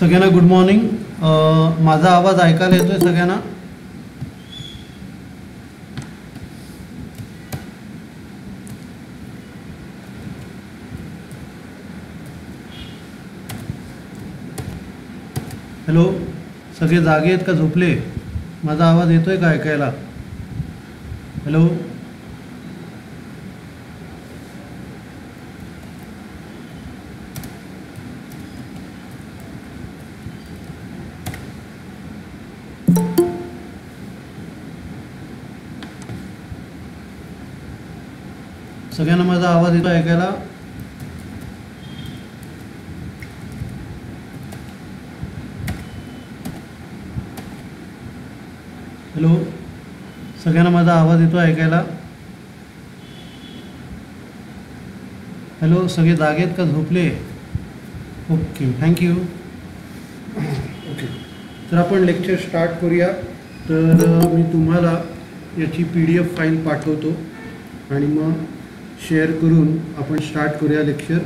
सगळ्यांना good morning. माझा आवाज ऐकायला येतोय सगळ्यांना? हॅलो, सगळे जागे आहेत का झोपले? माझा आवाज येतोय का ऐकायला? हॅलो, सगळ्यांना माझा आवाज येतो ऐकायला? हॅलो, सगळ्यांना माझा आवाज येतो ऐकायला? हॅलो, सगळे जागे आहेत का झोपले? Okay, thank you. ओके, तर आपण लेक्चर स्टार्ट करूया. तर मी तुम्हाला याची PDF फाईल पाठवतो आणि मग शेअर करून आपण स्टार्ट करूया लेक्चर.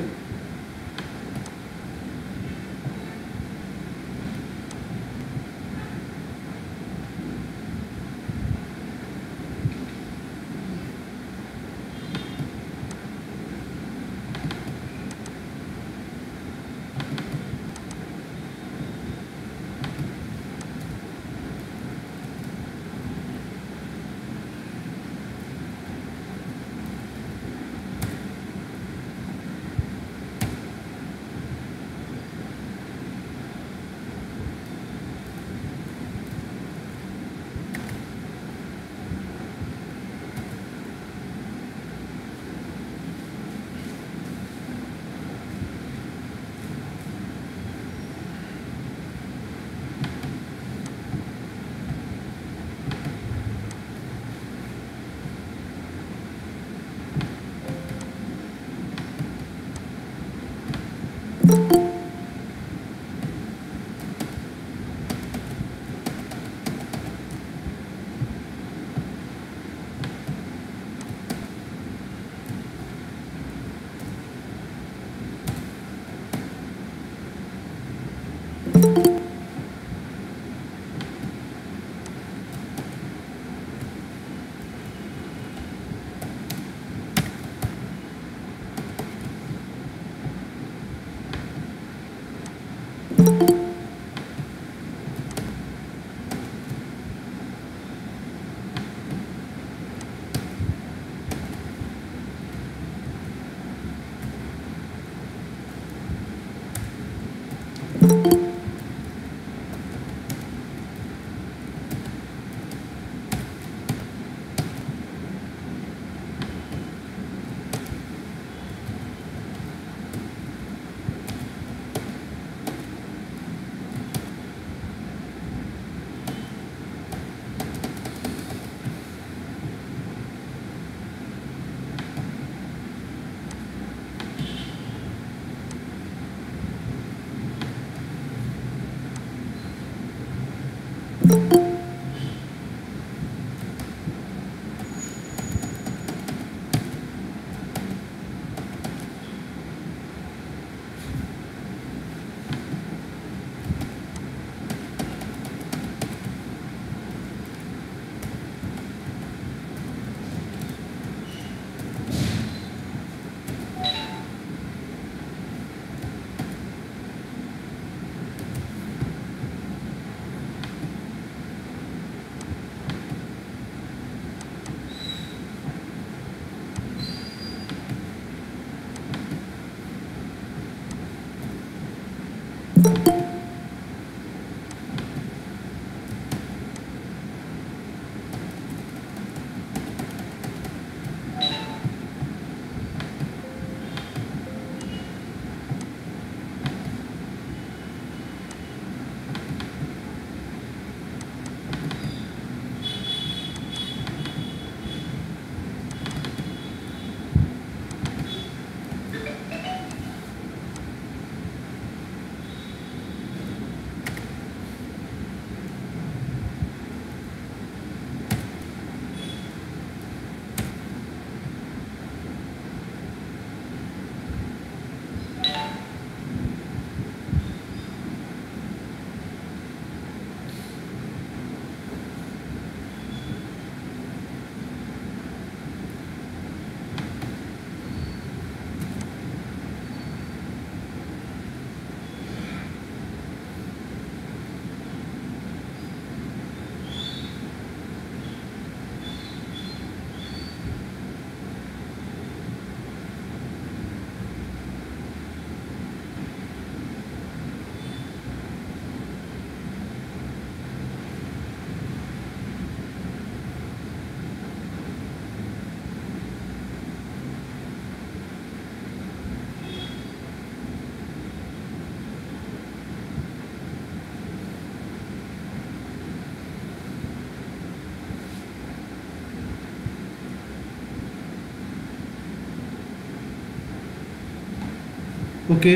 ओके,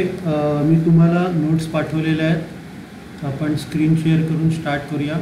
मी तुम्हाला नोट्स पाठवलेल्या आहेत. आपण स्क्रीन शेअर करून स्टार्ट करूया.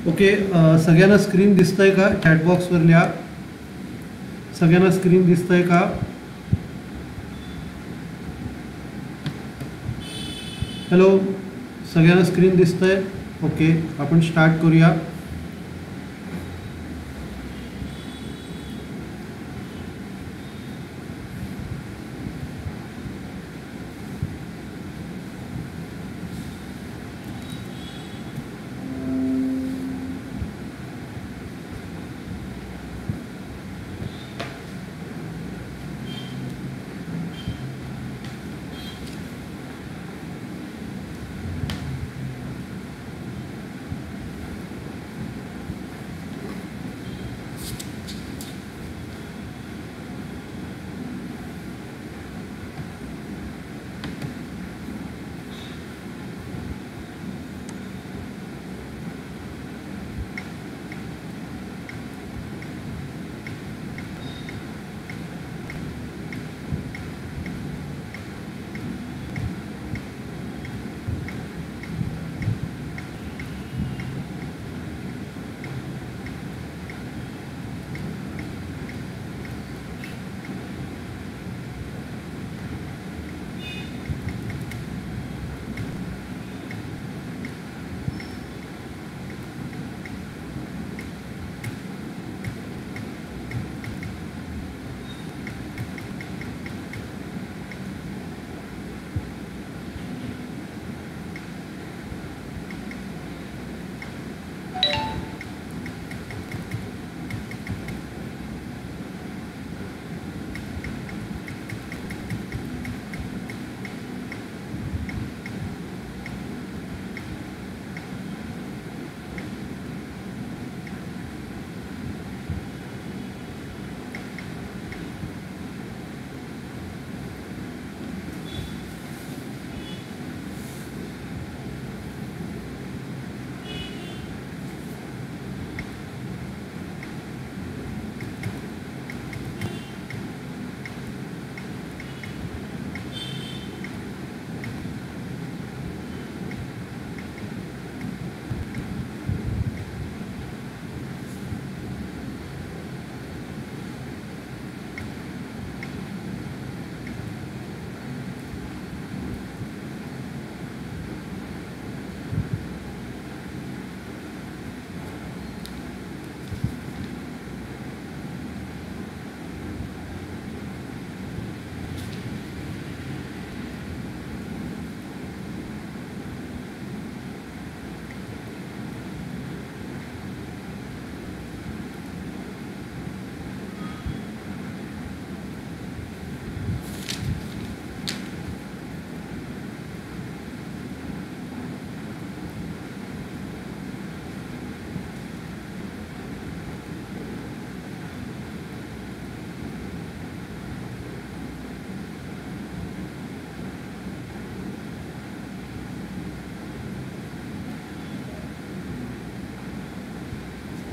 ओके, सगळ्यांना स्क्रीन दिसतंय का? चॅटबॉक्सवर लिहा. सगळ्यांना स्क्रीन दिसतंय का? हॅलो, सगळ्यांना स्क्रीन दिसतंय? ओके, आपण स्टार्ट करूया.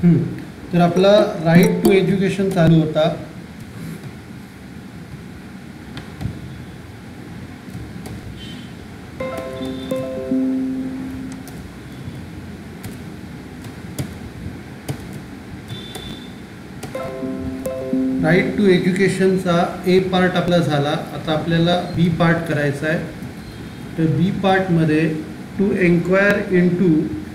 तर आपला राईट टू एज्युकेशन चालू होता. राईट टू एज्युकेशनचा ए पार्ट आपला झाला. आता आपल्याला बी पार्ट करायचा आहे. तर बी पार्टमध्ये to enquire into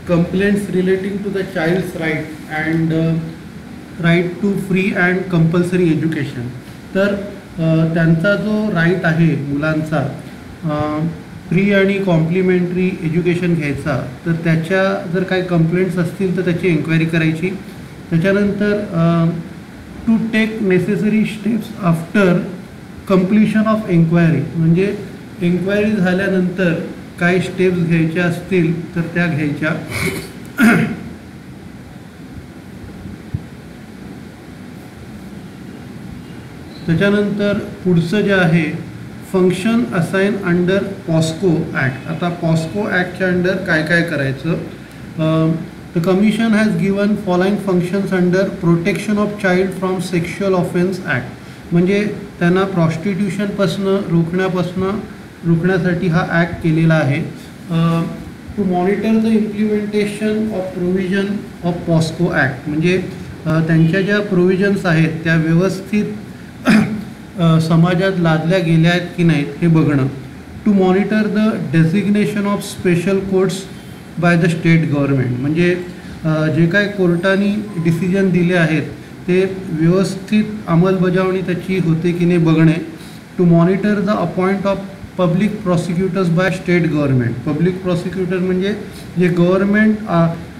complaints relating to the child's right and right to free and compulsory education. तर त्यांचा जो राईट आहे मुलांचा फ्री आणि कॉम्प्लिमेंटरी एज्युकेशन घ्यायचा, तर त्याच्या जर काही कंप्लेंट्स असतील तर त्याची एन्क्वायरी करायची. त्याच्यानंतर to take necessary steps after completion of enquiry, म्हणजे एन्क्वायरी झाल्यानंतर काही स्टेप्स घ्यायच्या असतील तर त्या घ्यायच्या. त्याच्यानंतर पुढचं जे आहे function assign under POCSO act. आता पॉस्को ॲक्टच्या अंडर काय काय करायचं. The Commission has given following functions under Protection of Child from Sexual Offence Act. म्हणजे त्यांना प्रॉस्टिट्यूशनपासनं रोखण्यासाठी हा ॲक्ट केलेला आहे. To monitor the implementation of provision of POCSO act, म्हणजे त्यांच्या ज्या प्रोव्हिजन्स आहेत त्या व्यवस्थित समाजात लादल्या गेल्या आहेत की नाहीत हे बघणं. To monitor the designation of special courts by the state government, म्हणजे जे काय कोर्टाने डिसिजन दिले आहेत ते व्यवस्थित अंमलबजावणी त्याची होते की नाही बघणे. To monitor the appoint of public prosecutors by state government. Public prosecutor म्हणजे जे गव्हर्नमेंट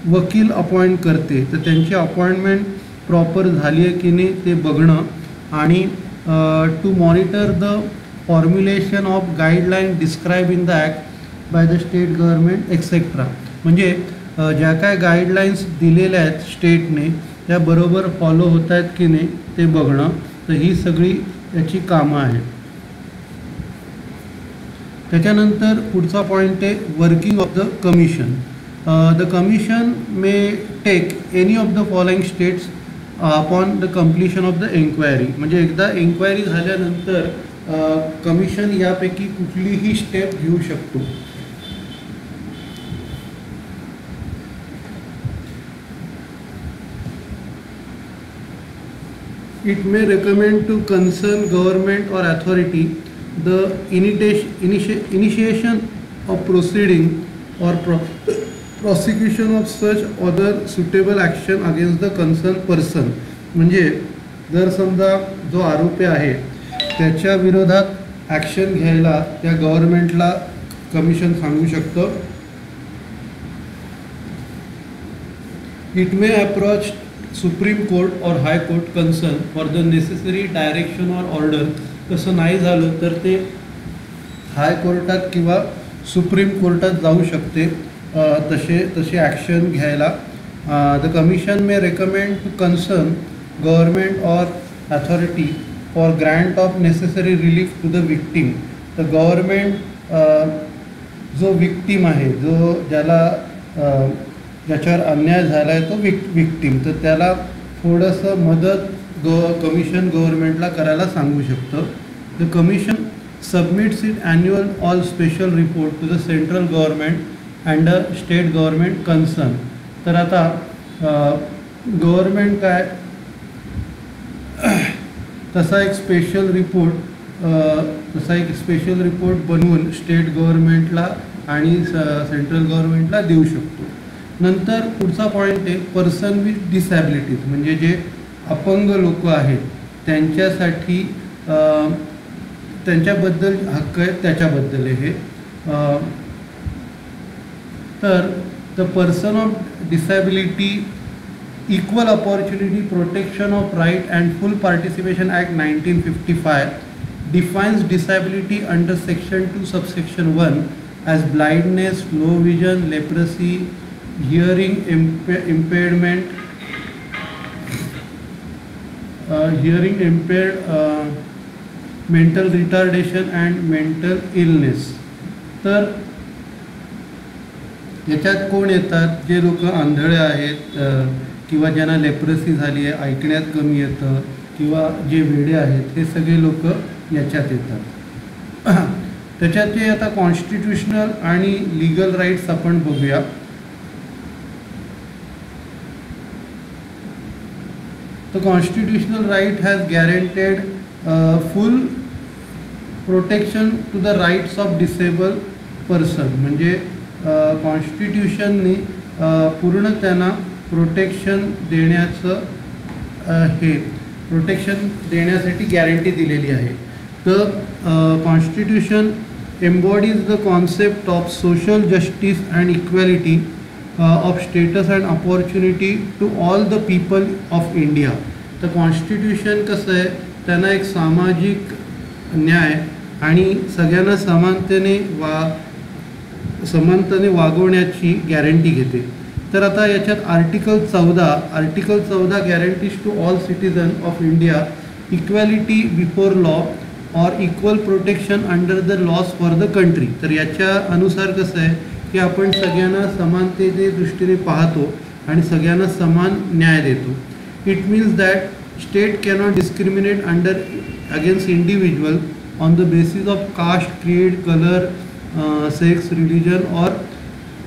वकील अपॉइंट करते तर त्यांची अपॉइंटमेंट प्रॉपर झाली आहे की नाही ते बघणं. आणि to monitor the formulation of guideline describe in the act by the state government et cetera, म्हणजे ज्या काय गाईडलाईन्स दिलेल्या आहेत स्टेटने त्या बरोबर फॉलो होत आहेत की नाही ते बघणं. तर ही सगळी याची कामं आहेत. त्याच्यानंतर पुढचा पॉईंट आहे working of the commission. The commission may take any of the following states upon the completion of the enquiry, म्हणजे एकदा एन्क्वायरी झाल्यानंतर कमिशन यापैकी कुठलीही स्टेप घेऊ शकतो. It may recommend to concerned government or authority the initiation of proceeding or prosecution of such other suitable action against the concerned person. म्हणजे जर समजा जो आरोपी आहे त्याच्या विरोधात ॲक्शन घ्यायला त्या गव्हर्नमेंटला कमिशन सांगू शकतं. It may approach supreme court or high court concern for the necessary direction or order. तसं नाही झालं तर ते हाय कोर्टात किंवा सुप्रीम कोर्टात जाऊ शकते तसे ॲक्शन घ्यायला. The commission may recommend to concern government or authority for grant of necessary relief to the victim. तर गव्हर्नमेंट जो विक्टीम आहे, जो ज्याच्यावर अन्याय झाला आहे तो विक्टीम, तर त्याला थोडंसं मदत कमिशन गव्हर्नमेंटला करायला सांगू शकतं. The commission submits it annual all special report to the central government and the state government concern. तर आता गव्हर्नमेंट काय तसा एक स्पेशल रिपोर्ट बनवून स्टेट गव्हर्नमेंटला आणि सेंट्रल गव्हर्नमेंटला देऊ शकतो. नंतर पुढचा पॉईंट आहे पर्सन विथ डिसॅबिलिटीज, म्हणजे जे अपंग लोक आहेत त्यांच्यासाठी त्यांच्याबद्दल हक्क आहेत त्याच्याबद्दल हे. तर the person of disability equal opportunity protection of right and full participation act 1955 defines disability under section 2 subsection 1 as blindness, low vision, leprosy, hearing impairment, hearing impaired, mental retardation and mental illness. तर याच्यात कोण येतात? जे लोक आंधळे आहेत किंवा ज्यांना leprosy झाली आहे, ऐकण्यात कमी येतं, किंवा जे वेडे आहेत, हे सगळे लोक याच्यात येतात. त्याच्यात आता कॉन्स्टिट्युशनल आणि लीगल राईट्स आपण बघूया. The constitutional right has guaranteed full protection to the rights of disabled person. म्हणजे कॉन्स्टिट्यूशनने पूर्ण त्यांना प्रोटेक्शन देण्याचं प्रोटेक्शन देण्यासाठी गॅरंटी दिलेली आहे. तर constitution embodies the concept of social justice and equality of status and opportunity to all the people of India. तर constitution कसं आहे, त्यांना एक सामाजिक न्याय आणि सगळ्यांना समानतेने वागवण्याची गॅरंटी घेते. तर आता याच्यात article 14 guarantees to all citizen of India equality before law or equal protection under the laws for the country. तर याच्या अनुसार कसं आहे की आपण सगळ्यांना समानतेच्या दृष्टीने पाहतो आणि सगळ्यांना समान न्याय देतो. It means that state cannot discriminate against individual on the basis of caste, creed, colour, sex, religion और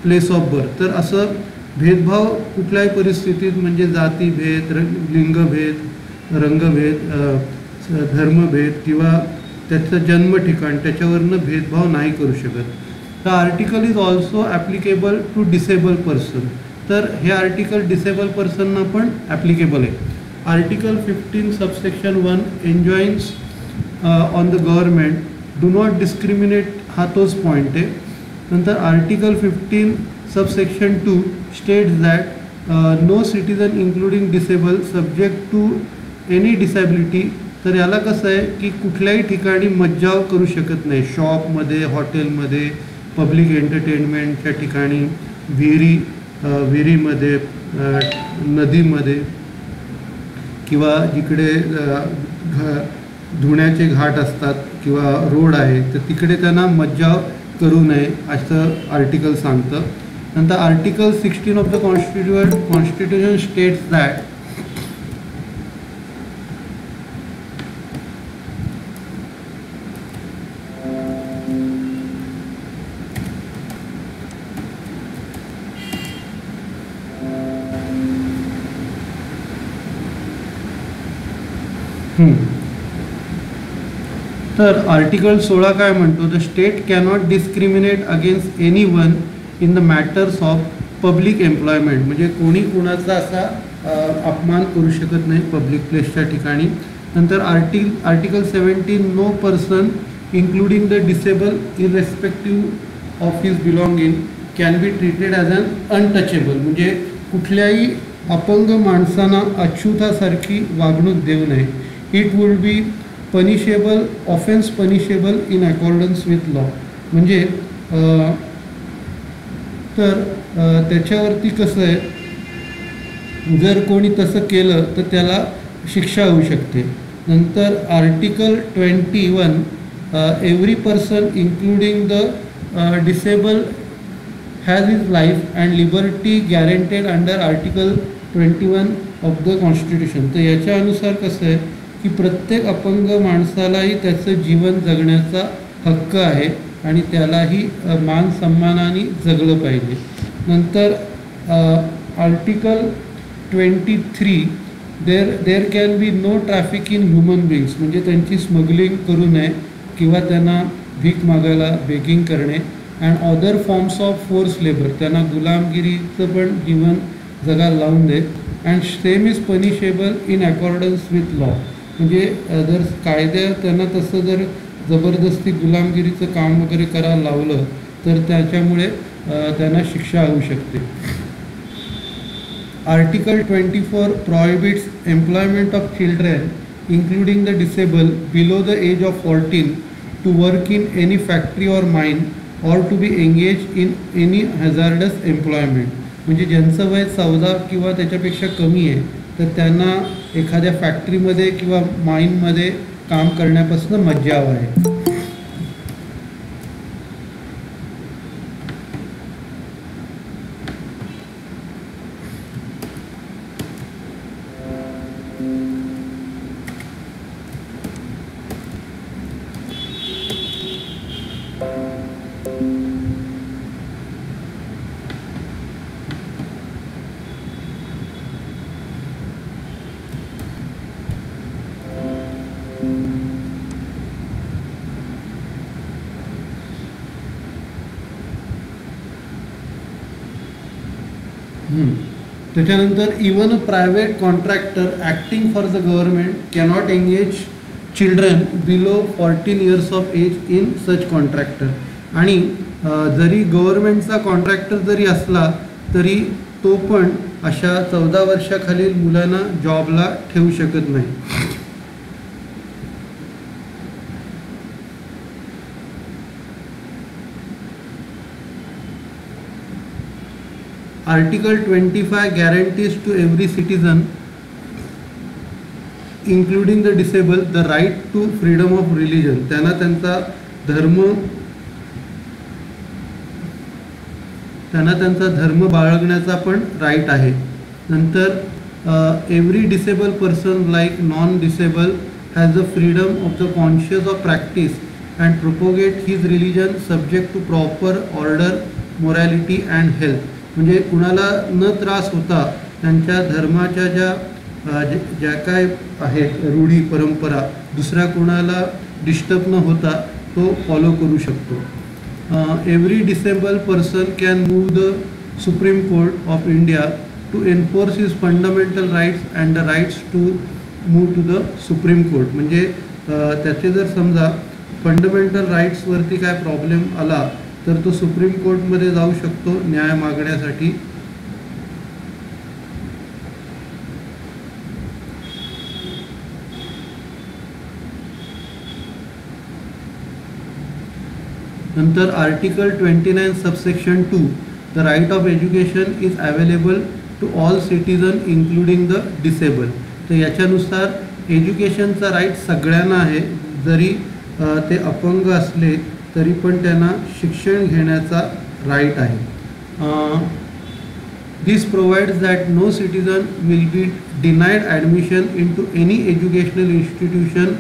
प्लेस ऑफ बर्थ. तर असं भेदभाव कुठल्याही परिस्थितीत म्हणजे जातीभेद, लिंगभेद, रंगभेद, धर्मभेद किंवा त्याचं जन्म ठिकाण त्याच्यावरनं भेदभाव नाही करू शकत. The article is also applicable to disable person. तर हे आर्टिकल डिसेबल पर्सनना पण ॲप्लिकेबल आहे. Article 15 subsection 1 enjoins on the government do not discriminate, हा तोच पॉईंट आहे. नंतर article 15 subsection 2 states that no citizen including disable subject to any disability. तर याला कसं आहे की कुठल्याही ठिकाणी मज्जाव करू शकत नाही. शॉपमध्ये, हॉटेलमध्ये, पब्लिक एंटरटेनमेंटच्या ठिकाणी, विहिरीमध्ये, नदीमध्ये किंवा जिकडे धुण्याचे घाट असतात किंवा रोड आहे तर तिकडे त्यांना मज्जाव करू नये असं आर्टिकल सांगतं. नंतर article 16 of the constitution states that तर आर्टिकल 16 काय म्हणतो, the state cannot discriminate against any one in the matters of public employment. म्हणजे कोणी कुणाचा असा अपमान करू शकत नाही पब्लिक प्लेसच्या ठिकाणी. नंतर article 17 no person including the disable irrespective of his belonging can be treated as an untouchable. म्हणजे कुठल्याही अपंग माणसांना अछूतासारखी वागणूक देऊ नये. It would be punishable, offence punishable in accordance with law. म्हणजे तर त्याच्यावरती कसं आहे, जर कोणी तसं केलं तर त्याला शिक्षा होऊ शकते. नंतर article 21 every person including the disable has is life and liberty guaranteed under article 21 of the constitution. तर याच्या अनुसार कसं आहे की प्रत्येक अपंग माणसालाही त्याचं जीवन जगण्याचा हक्क आहे आणि त्यालाही मान सन्मानाने जगलं पाहिजे. नंतर article 23 there can be no traffic in human beings. म्हणजे त्यांची स्मगलिंग करू नये किंवा त्यांना भीक मागायला बेगिंग करणे. And other forms of force labour, त्यांना गुलामगिरीचं पण जीवन जगायला लावून दे. And same is punishable in accordance with law. म्हणजे जर कायद्यात त्यांना तसं जर जबरदस्ती गुलामगिरीचं काम वगैरे करायला लावलं तर त्याच्यामुळे त्यांना शिक्षा होऊ शकते. Article 24 prohibits employment of children including the disabled below the age of 14 to work in any factory or mine or to be engaged in any hazardous employment. म्हणजे ज्यांचं वय 14 किंवा त्याच्यापेक्षा कमी आहे तर त्यांना एखाद्या फॅक्टरीमध्ये किंवा माईनमध्ये काम करण्यापासून मज्जाव आहे. त्याच्यानंतर even a private contractor acting for the government cannot engage children below 14 years of as in such contractor. आणि जरी गव्हर्नमेंटचा कॉन्ट्रॅक्टर जरी असला तरी तो पण अशा 14 वर्षाखालील मुलांना जॉबला ठेवू शकत नाही. Article 25 guarantees to every citizen, including the disabled, the right to freedom of religion. त्यांना त्यांचा धर्म बाळगण्याचा पण राईट आहे. नंतर every disable person like non disable has the freedom of the conscious of practice and propagate his religion subject to proper order, morality and health. म्हणजे कुणाला न त्रास होता त्यांच्या धर्माच्या ज्या काय आहेत रूढी परंपरा दुसऱ्या कुणाला डिस्टर्ब न होता तो फॉलो करू शकतो. Every disable person can move the supreme court of India to enforce his fundamental rights and the rights to move to the supreme court. म्हणजे त्याचे जर समजा फंडामेंटल राईट्सवरती काय प्रॉब्लेम आला तर तो सुप्रीम कोर्टमध्ये जाऊ शकतो न्याय मागण्यासाठी. नंतर article 29 subsection 2, the right of education is available to all citizen including the disable. तर याच्यानुसार एज्युकेशनचा राईट सगळ्यांना आहे, जरी ते अपंग असले तरी पण त्यांना शिक्षण घेण्याचा राईट आहे. This provides that no citizen will be denied admission into any educational institution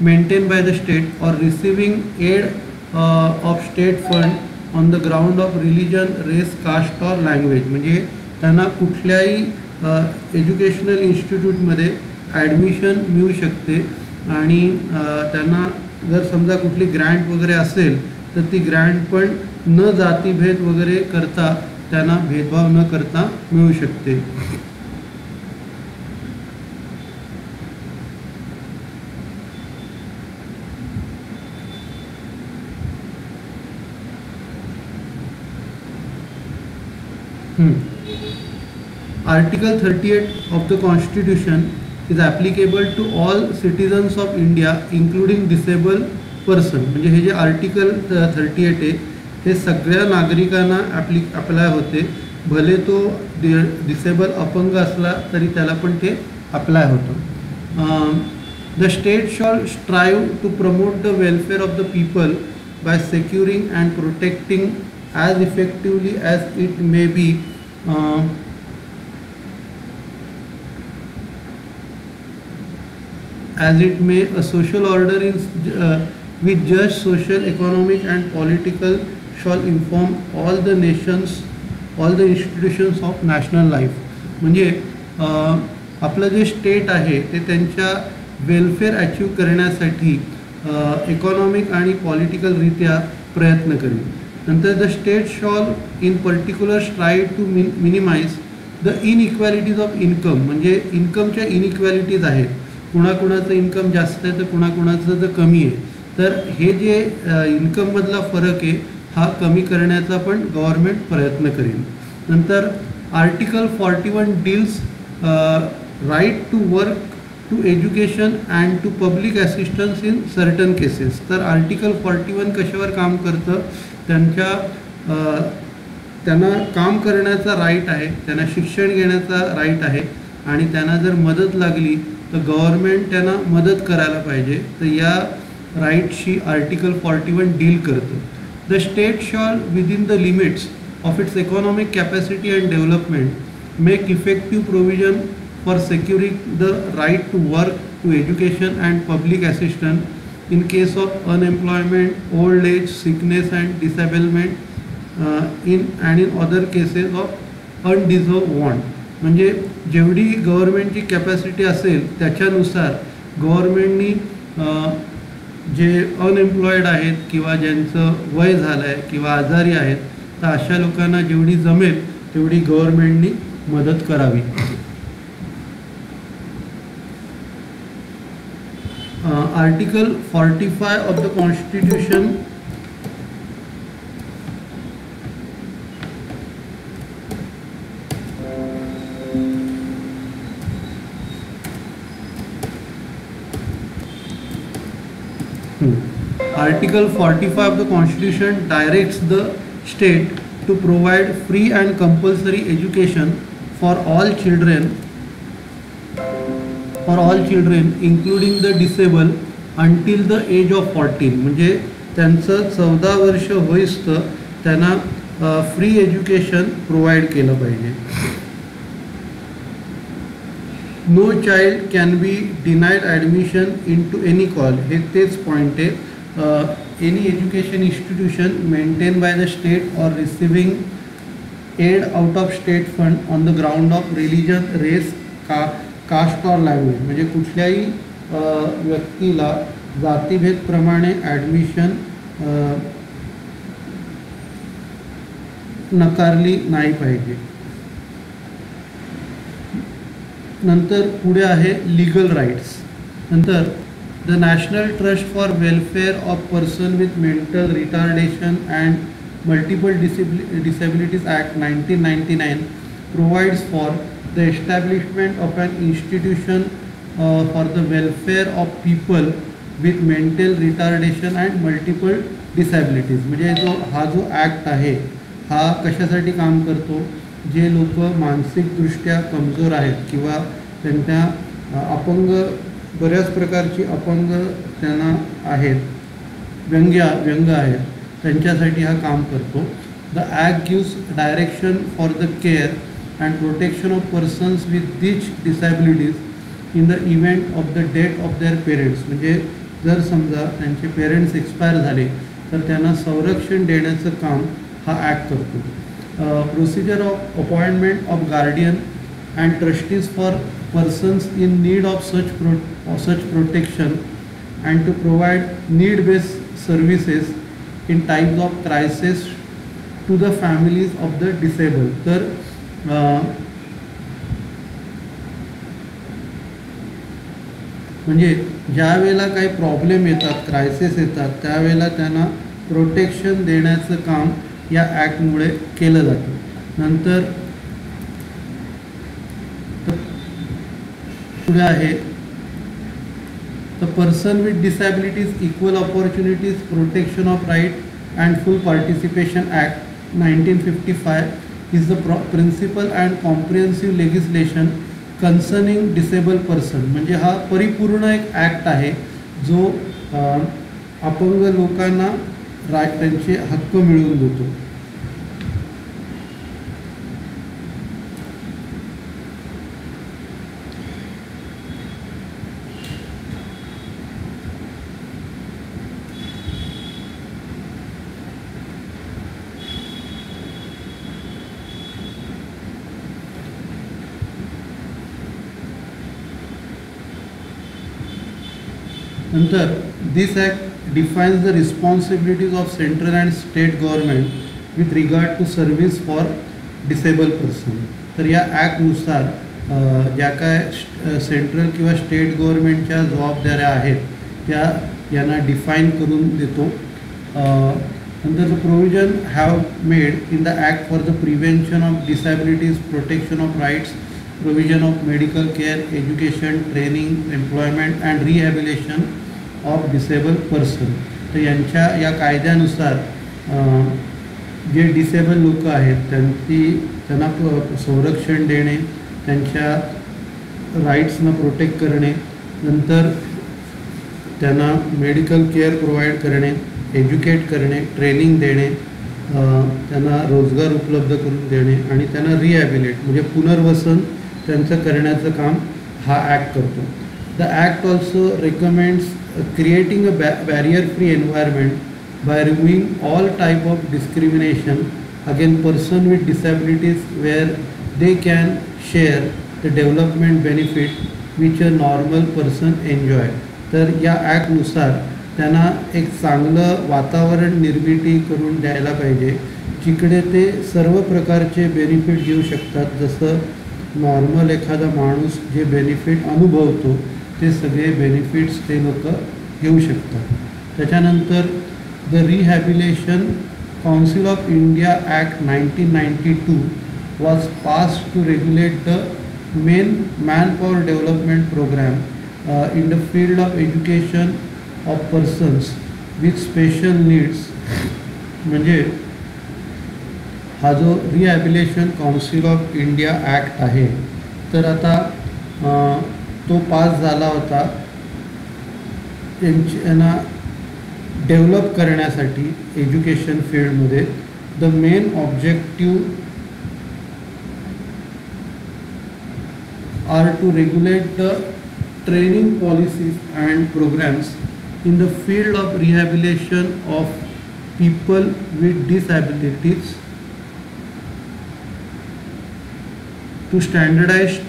maintain by the state or receiving aid of state fund on the ground of religion, race, caste or language. म्हणजे त्यांना कुठल्याही educational इन्स्टिट्यूटमध्ये admission मिळू शकते आणि त्यांना जर समजा कुठली ग्रँट वगैरे असेल तर ती ग्रँट पण न जातीभेद वगैरे करता त्यांना भेदभाव न करता मिळू शकते. Article 38 of the Constitution is applicable to all citizens of India including disabled person. म्हणजे हे जे आर्टिकल 38 आहे हे सगळ्या नागरिकांना अप्लाय होते, भले तो डिसेबल अपंग असला तरी त्याला पण ते अप्लाय होतं. The state shall strive to promote the welfare of the people by securing and protecting as effectively as it may be as it may a social order is with just social, economic and political shall inform all the nations, all the institutions of national life. म्हणजे आपलं जे state आहे ते त्यांच्या welfare achieve करण्यासाठी economic आणि पॉलिटिकलरित्या प्रयत्न करेल. नंतर the state shall in particular strive to minimise the inequalities of income. म्हणजे इन्कमच्या इनइक्वॅलिटीज आहेत, कुणाकुणाचं इन्कम जास्त आहे तर कुणाकुणाचं तर कमी आहे, तर हे जे इन्कममधला फरक आहे हा कमी करण्याचा पण गव्हर्नमेंट प्रयत्न करेल. नंतर article 41 deals right to work, to education and to public assistance in certain cases. तर आर्टिकल 41 कशावर काम करतं, त्यांना काम करण्याचा राईट आहे, त्यांना शिक्षण घेण्याचा राईट आहे आणि त्यांना जर मदत लागली तर गव्हर्नमेंट त्यांना मदत करायला पाहिजे. तर या राईटशी आर्टिकल 41 डील करतं. The state shall within the limits of its economic capacity and development make effective provision for securing the right to work, to education and public assistance in case of unemployment, old age, sickness and disablement in other cases of undeserve want. म्हणजे जेवढी गव्हर्नमेंटची capacity असेल त्याच्यानुसार गव्हर्नमेंटनी जे unemployed आहेत किंवा ज्यांचं वय झालं आहे किंवा आजारी आहेत तर अशा लोकांना जेवढी जमेल तेवढी गव्हर्नमेंटनी मदत करावी. Article 45 of the constitution Article 45 of the Constitution directs the state to provide free and compulsory education for all children including the disabled until the age of 14. म्हणजे त्यांचं 14 वर्ष होईस्त त्यांना फ्री एज्युकेशन प्रोव्हाइड केलं पाहिजे. No child can be denied admission into any call. हे तेच point आहे. Any education institution maintain by the state or receiving aid out of state fund on the ground of religion, race, caste or language. म्हणजे कुठल्याही व्यक्तीला जातीभेदप्रमाणे admission नकारली नाही पाहिजे. नंतर पुढे आहे लीगल राईट्स. नंतर the national trust for welfare of person with mental retardation and multiple disabilities act 1999 provides for the establishment of an institution for the welfare of people with mental retardation and multiple disabilities. म्हणजे हा जो act आहे हा कशासाठी काम करतो? जे लोक मानसिकदृष्ट्या कमजोर आहेत किंवा त्यांच्या अपंग, बऱ्याच प्रकारची अपंग त्यांना आहेत, व्यंग आहेत, त्यांच्यासाठी हा काम करतो. The act gives direction for the care and protection of persons with which disabilities in the event of the death of their parents. म्हणजे जर समजा त्यांचे पेरेंट्स एक्सपायर झाले तर त्यांना संरक्षण देण्याचं काम हा ॲक्ट करतो. Procedure of appointment of guardian and trustees for persons in need of such protection and to provide need-based services in times of crisis to the families of the disabled. तर म्हणजे ज्या वेळेला काही प्रॉब्लेम येतात, crisis येतात, त्यावेळेला त्यांना protection देण्याचं काम या ॲक्टमुळे केलं जातं. नंतर पुढे आहे the person with disabilities equal opportunities protection of right and full participation act 1955 is the principal and comprehensive legislation concerning disable person. म्हणजे हा परिपूर्ण एक ॲक्ट आहे जो अपंग लोकांना त्यांचे हक्क मिळवून देतो. नंतर दिस act defines the responsibilities of central and state government with regard to service for disabled person. तर या ॲक्टनुसार ज्या काय सेंट्रल किंवा स्टेट गव्हर्नमेंटच्या जबाबदाऱ्या आहेत त्या यांना डिफाईन करून देतो. नंतर the provision have made in the act for the prevention of disabilities, protection of rights, provision of medical care, education, training, employment and rehabilitation of disable person. तर यांच्या या कायद्यानुसार जे डिसेबल लोक आहेत त्यांना संरक्षण देणे, त्यांच्या राईट्सना प्रोटेक्ट करणे, नंतर त्यांना मेडिकल केअर प्रोव्हाइड करणे, एज्युकेट करणे, ट्रेनिंग देणे, त्यांना रोजगार उपलब्ध करून देणे आणि त्यांना रिहॅबिलिट म्हणजे पुनर्वसन त्यांचं करण्याचं काम हा ॲक्ट करतो. The act also recommends creating a barrier-free environment by removing all type of discrimination against person with disabilities where they can share the development benefit which a normal person enjoy. तर या ॲक्टनुसार त्यांना एक चांगलं वातावरण निर्मिती करून द्यायला पाहिजे जिकडे ते सर्व प्रकारचे बेनिफिट घेऊ शकतात. जसं नॉर्मल एखादा माणूस जे बेनिफिट अनुभवतो ते सगळे बेनिफिट्स ते लोक घेऊ शकतात. त्याच्यानंतर the rehabilitation council of India act 1992 was passed to regulate the main manpower development program in the field of education of persons with special needs. म्हणजे हा जो रिहॅबिलेशन काउन्सिल ऑफ इंडिया ॲक्ट आहे तर आता तो पास झाला होता त्यांना डेव्हलप करण्यासाठी एज्युकेशन फील्डमध्ये. The main objective are to regulate the training policies and programs in the field of rehabilitation of people with disabilities, to standardize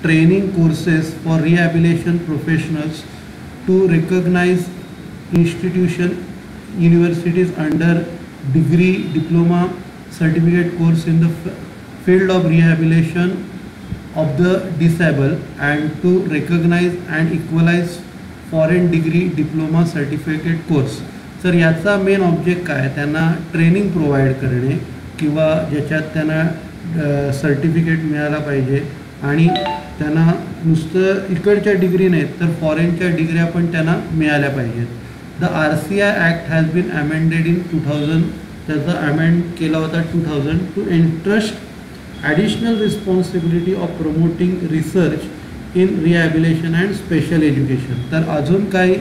training courses for rehabilitation professionals, to recognize institution universities under degree, diploma, certificate course in the field of rehabilitation of the disabled, and to recognize and equalize foreign degree, diploma, certificate course. तर याचा main object काय, त्यांना training provide करणे किंवा ज्याच्यात त्यांना certificate मिळाला पाहिजे आणि त्यांना नुसतं इकडच्या डिग्री नाहीत तर फॉरेनच्या डिग्र्या पण त्यांना मिळाल्या पाहिजेत. The RCI act has been amended in 2000. त्याचा अमेंड केला होता 2000 to entrust additional responsibility of promoting research in rehabilitation and special education. तर अजून काही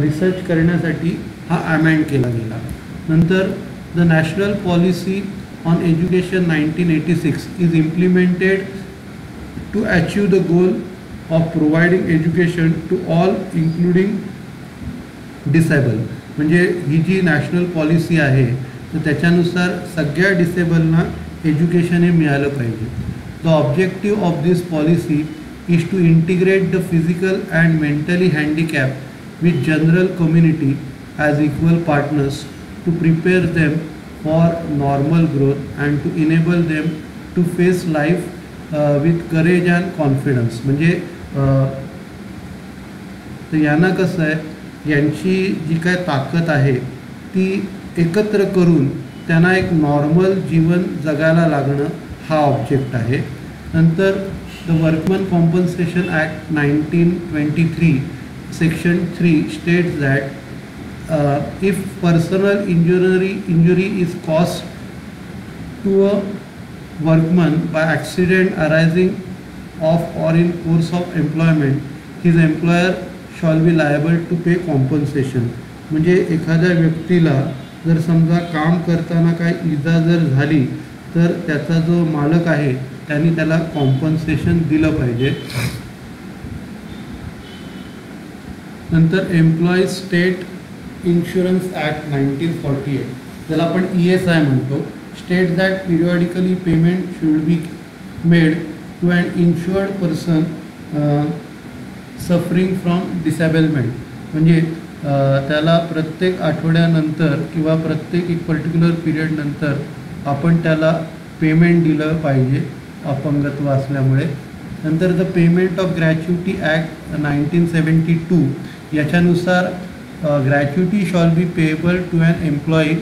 रिसर्च करण्यासाठी हा अमेंड केला गेला. नंतर the national policy on education 1986 is implemented to achieve the goal of providing education to all including disable. म्हणजे ही जी नॅशनल पॉलिसी आहे तर त्याच्यानुसार सगळ्या डिसेबलना एज्युकेशन हे मिळालं पाहिजे. The objective of this policy is to integrate the physical and mentally handicap with general community as equal partners, to prepare them for normal growth and to enable them to face life with courage and confidence. म्हणजे तर यांना कसं आहे, यांची जी काय ताकद आहे ती एकत्र करून त्यांना एक नॉर्मल जीवन जगायला लागणं हा ऑब्जेक्ट आहे. नंतर the workman compensation act 1923 section 3 states that if personal injury is cost to a workman by accident arising of or in course of employment, his employer shall be liable to pay compensation. म्हणजे एखाद्या व्यक्तीला जर समजा काम करताना काय इजा जर झाली तर त्याचा जो मालक आहे त्यांनी त्याला कॉम्पन्सेशन दिलं पाहिजे. नंतर एम्प्लॉई स्टेट इन्शुरन्स ॲक्ट 1948 ज्याला आपण ESI म्हणतो, state that periodically payment should be made to an insured person suffering from disablement. म्हणजे त्याला प्रत्येक आठवड्यानंतर किंवा प्रत्येक एक पर्टिक्युलर पिरियडनंतर आपण त्याला पेमेंट दिलं पाहिजे अपंगत्व असल्यामुळे. नंतर the payment of gratuity act 1972 याच्यानुसार gratuity shall be payable to an employee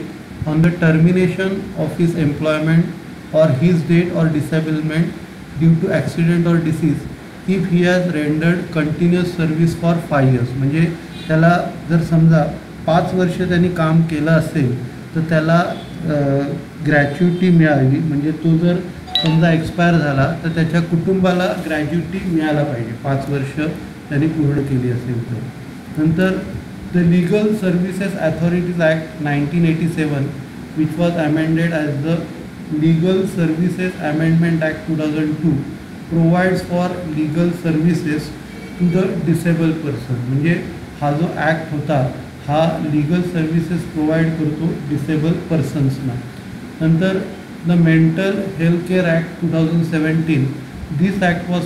on the termination of his employment और हिज डेथ और डिसेबलमेंट ड्यू टू ॲक्सिडेंट और disease if he has rendered continuous service for 5 years. म्हणजे त्याला जर समजा 5 वर्ष त्यांनी काम केलं असेल तर त्याला ग्रॅच्युटी मिळावी. म्हणजे तो जर समजा एक्सपायर झाला तर त्याच्या कुटुंबाला ग्रॅच्युटी मिळायला पाहिजे 5 वर्ष त्यांनी पूर्ण केली असेल तर. नंतर the legal services authorities act 1987 which was amended as the legal services amendment act 2002 provides for legal services to the disable person. म्हणजे हा जो ॲक्ट होता हा लीगल सर्व्हिसेस प्रोव्हाइड करतो डिसेबल पर्सन्सना. नंतर the mental health care act 2017 this act was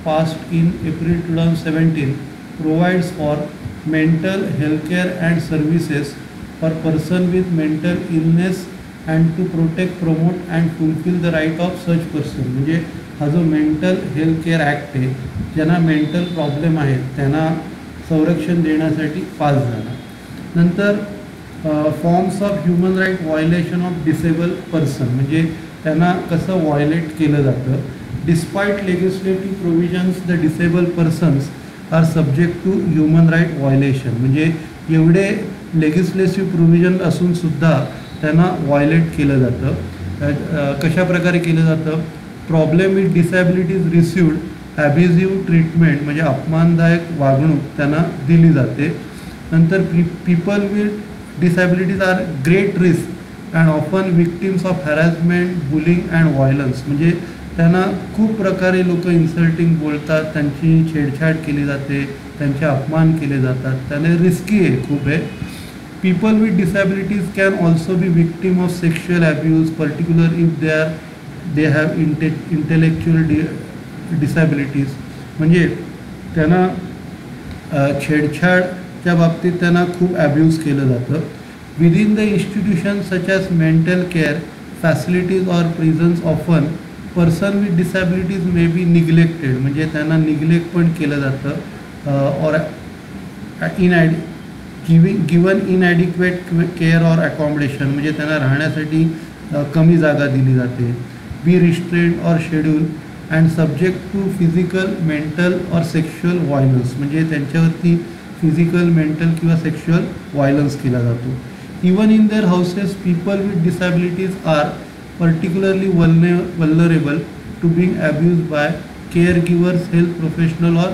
passed in April 2017 provides for mental health care and services for person with mental illness and to protect, promote and fulfil the right of such person. म्हणजे हा जो mental health care act आहे, ज्यांना mental problem आहेत त्यांना संरक्षण देण्यासाठी pass झाला. नंतर forms of human right violation of disable person, म्हणजे त्यांना कसं व्हायोलेट केलं जातं. Despite legislative provisions the disable persons are subject to human right violation. म्हणजे एवढे लेजिस्लेटिव्ह प्रोव्हिजन असूनसुद्धा त्यांना व्हायोलेट केलं जातं. कशा प्रकारे केलं जातं. Problem with disabilities received abusive treatment, म्हणजे अपमानदायक वागणूक त्यांना दिली जाते. नंतर people with disabilities are great risk and often victims of harassment, bullying and violence. म्हणजे त्यांना खूप प्रकारे लोक इन्सल्टिंग बोलतात, त्यांची छेडछाड केली जाते, त्यांचे अपमान केले जातात, त्याने रिस्की आहे खूप आहे. People with disabilities can also be victim of sexual abuse, particular if they have intellectual disabilities. म्हणजे त्यांना छेडछाडच्या बाबतीत त्यांना खूप ॲब्यूज केलं जातं. Within the institution such as mental care facilities or prisons often person with disabilities may be neglected, म्हणजे त्यांना निग्लेक्ट पण केलं जातं. Or given inadequate care or accommodation, म्हणजे त्यांना राहण्यासाठी कमी जागा दिली जाते. Be restrained or schedule and subject to physical, mental or sexual violence, म्हणजे त्यांच्यावरती फिजिकल, मेंटल किंवा सेक्शुअल व्हायलन्स केला जातो. Even in their houses people with disabilities are particularly vulnerable to being abused by caregivers, health professional or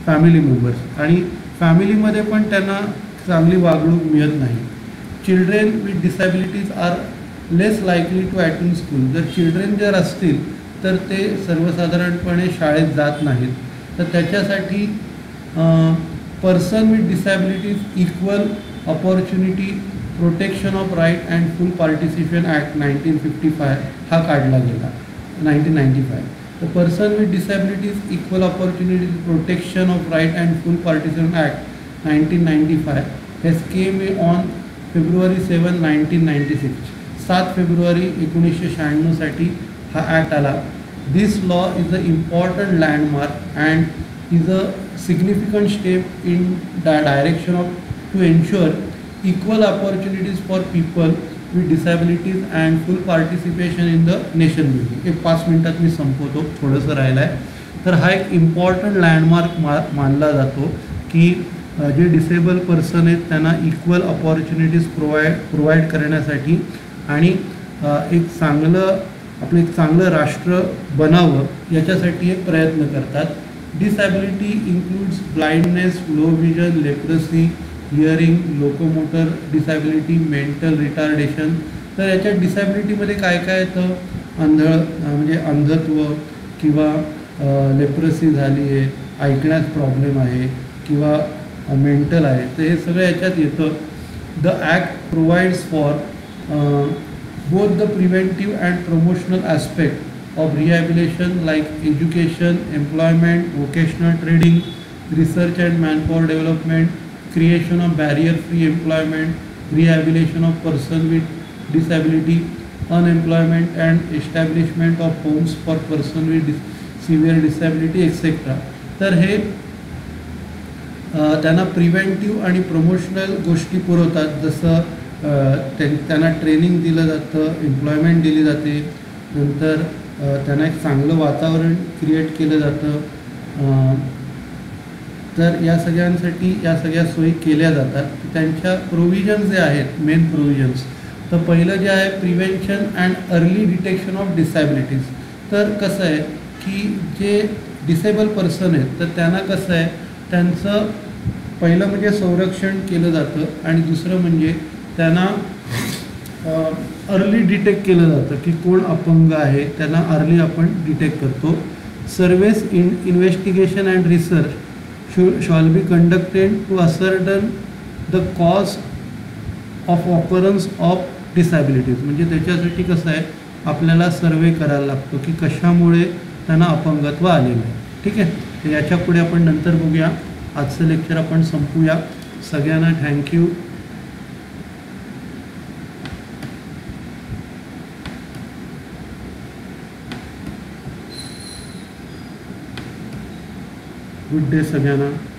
family members. आणि फॅमिलीमध्ये पण त्यांना चांगली वागणूक मिळत नाही. Children with disabilities are less likely to attend school. जर चिल्ड्रेन जर असतील तर ते सर्वसाधारणपणे शाळेत जात नाहीत. तर त्याच्यासाठी person with disabilities equal opportunity protection of right and full participation act 1955 हा काढला गेला 1995. The person with disabilities equal opportunity protection of right and full participation act 1995 has came on February 7, 1996. 7 फेब्रुवारी 1996साठी हा ॲक्ट आला. This law is a important landmark and is a significant step in the direction of to ensure equal opportunities for people with disabilities and full participation in the nation building. एक 5 मिनटात मी संपवतो, थोडंसं राहिलं आहे. तर हा एक इम्पॉर्टंट लँडमार्क मानला जातो की जे डिसेबल पर्सन आहेत त्यांना इक्वल अपॉर्च्युनिटीज प्रोवाईड करण्यासाठी आणि एक चांगलं राष्ट्र बनावं याच्यासाठी हे प्रयत्न करतात. Disability includes blindness, low vision, leprosy, hearing, locomotor disability, mental retardation. तर याच्यात डिसॅबिलिटीमध्ये काय काय येतं. म्हणजे अंधत्व किंवा लेप्रोसी झाली आहे, ऐकण्यात प्रॉब्लेम आहे किंवा मेंटल आहे, तर हे सगळं याच्यात येतं. The act provides for both the preventive and promotional aspect of rehabilitation like education, employment, vocational training, research and manpower development, creation of barrier-free employment, rehabilitation of person with disability, unemployment and establishment of homes for person with severe disability etc. तर हे त्यांना preventive आणि promotional गोष्टी पुरवतात. जसं त्यांना training दिलं जातं, एम्प्लॉयमेंट दिली जाते, नंतर त्यांना एक चांगलं वातावरण क्रिएट केलं जातं. तर या सगळ्यांसाठी या सगळ्या सोयी केल्या जातात. त्यांच्या प्रोव्हिजन्स जे आहेत, मेन प्रोव्हिजन्स, तर पहिलं जे आहे prevention and early detection of disabilities. तर कसं आहे की जे डिसेबल पर्सन आहेत तर त्यांना कसं आहे, त्यांचं पहिलं म्हणजे संरक्षण केलं जातं आणि दुसरं म्हणजे त्यांना अर्ली डिटेक्ट केलं जातं की कोण अपंग आहे, त्यांना अर्ली आपण डिटेक्ट करतो. Service investigation and research shall be conducted to ascertain the cause of occurrence of disabilities. म्हणजे त्याच्यासाठी कसं आहे, आपल्याला सर्वे करायला लागतो की कशामुळे त्यांना अपंगत्व आलेलं आहे. ठीक आहे, तर याच्या पुढे आपण नंतर बघूया. आजचं लेक्चर आपण संपूया. सगळ्यांना थँक्यू. गुड डे सगळ्यांना.